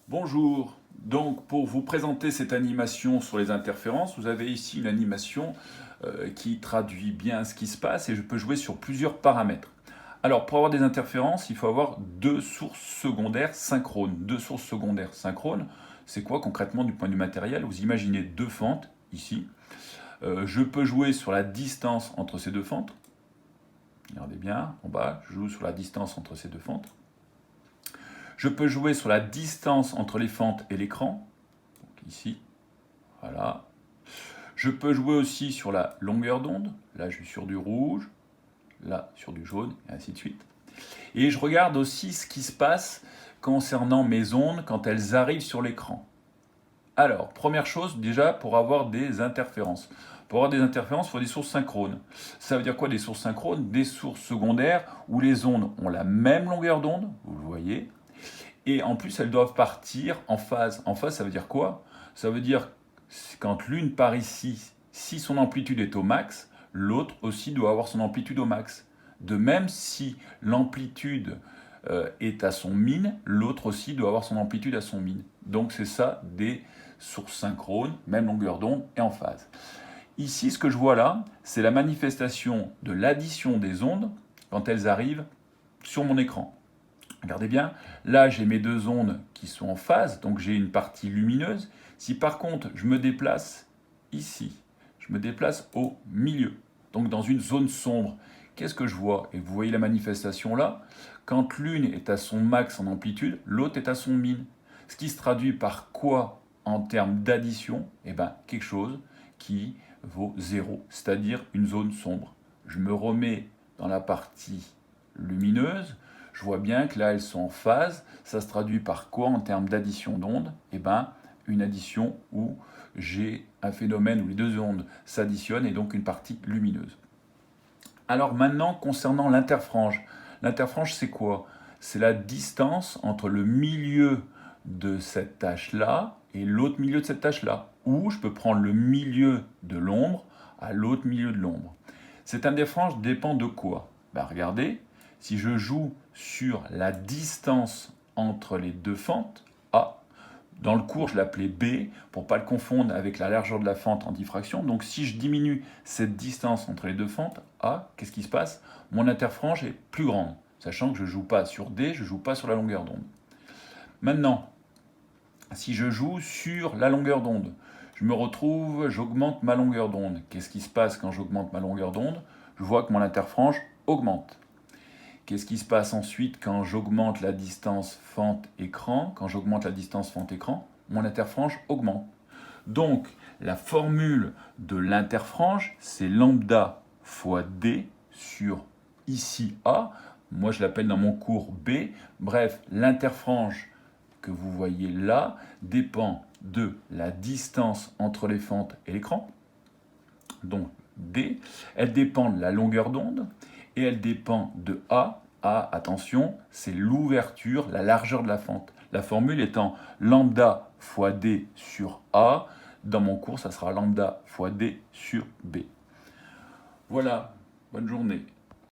Bonjour, donc pour vous présenter cette animation sur les interférences, vous avez ici une animation qui traduit bien ce qui se passe et je peux jouer sur plusieurs paramètres. Alors pour avoir des interférences, il faut avoir deux sources secondaires synchrones. Deux sources secondaires synchrones, c'est quoi concrètement du point de vue matériel? Vous imaginez deux fentes ici. Je peux jouer sur la distance entre ces deux fentes. Regardez bien, en bas, je joue sur la distance entre ces deux fentes. Je peux jouer sur la distance entre les fentes et l'écran, ici, voilà. Je peux jouer aussi sur la longueur d'onde, là je suis sur du rouge, là sur du jaune, et ainsi de suite. Et je regarde aussi ce qui se passe concernant mes ondes quand elles arrivent sur l'écran. Alors, première chose, déjà, pour avoir des interférences. Pour avoir des interférences, il faut des sources synchrones. Ça veut dire quoi des sources synchrones? Des sources secondaires où les ondes ont la même longueur d'onde, vous le voyez, et en plus, elles doivent partir en phase. En phase, ça veut dire quoi? Ça veut dire quand l'une part ici, si son amplitude est au max, l'autre aussi doit avoir son amplitude au max. De même, si l'amplitude est à son min, l'autre aussi doit avoir son amplitude à son min. Donc c'est ça des sources synchrones, même longueur d'onde et en phase. Ici, ce que je vois là, c'est la manifestation de l'addition des ondes quand elles arrivent sur mon écran. Regardez bien, là j'ai mes deux ondes qui sont en phase, donc j'ai une partie lumineuse. Si par contre je me déplace ici, je me déplace au milieu, donc dans une zone sombre, qu'est-ce que je vois? Et vous voyez la manifestation là, quand l'une est à son max en amplitude, l'autre est à son min. Ce qui se traduit par quoi en termes d'addition? Eh bien quelque chose qui vaut 0, c'est-à-dire une zone sombre. Je me remets dans la partie lumineuse, je vois bien que là, elles sont en phase. Ça se traduit par quoi en termes d'addition d'ondes? Eh bien, une addition où j'ai un phénomène où les deux ondes s'additionnent et donc une partie lumineuse. Alors maintenant, concernant l'interfrange. L'interfrange, c'est quoi? C'est la distance entre le milieu de cette tâche-là et l'autre milieu de cette tâche-là. Ou je peux prendre le milieu de l'ombre à l'autre milieu de l'ombre. Cette interfrange dépend de quoi? Regardez, si je joue sur la distance entre les deux fentes, A, dans le cours je l'appelais B, pour ne pas le confondre avec la largeur de la fente en diffraction, donc si je diminue cette distance entre les deux fentes, A, qu'est-ce qui se passe? Mon interfrange est plus grande, sachant que je ne joue pas sur D, je ne joue pas sur la longueur d'onde. Maintenant, si je joue sur la longueur d'onde, je me retrouve, j'augmente ma longueur d'onde. Qu'est-ce qui se passe quand j'augmente ma longueur d'onde? Je vois que mon interfrange augmente. Qu'est-ce qui se passe ensuite quand j'augmente la distance fente-écran? Quand j'augmente la distance fente-écran, mon interfrange augmente. Donc, la formule de l'interfrange, c'est lambda fois D sur ici A. Moi, je l'appelle dans mon cours B. Bref, l'interfrange que vous voyez là dépend de la distance entre les fentes et l'écran. Donc, D, elle dépend de la longueur d'onde et elle dépend de A. A, attention, c'est l'ouverture, la largeur de la fente. La formule étant lambda fois D sur A. Dans mon cours, ça sera lambda fois D sur B. Voilà, bonne journée.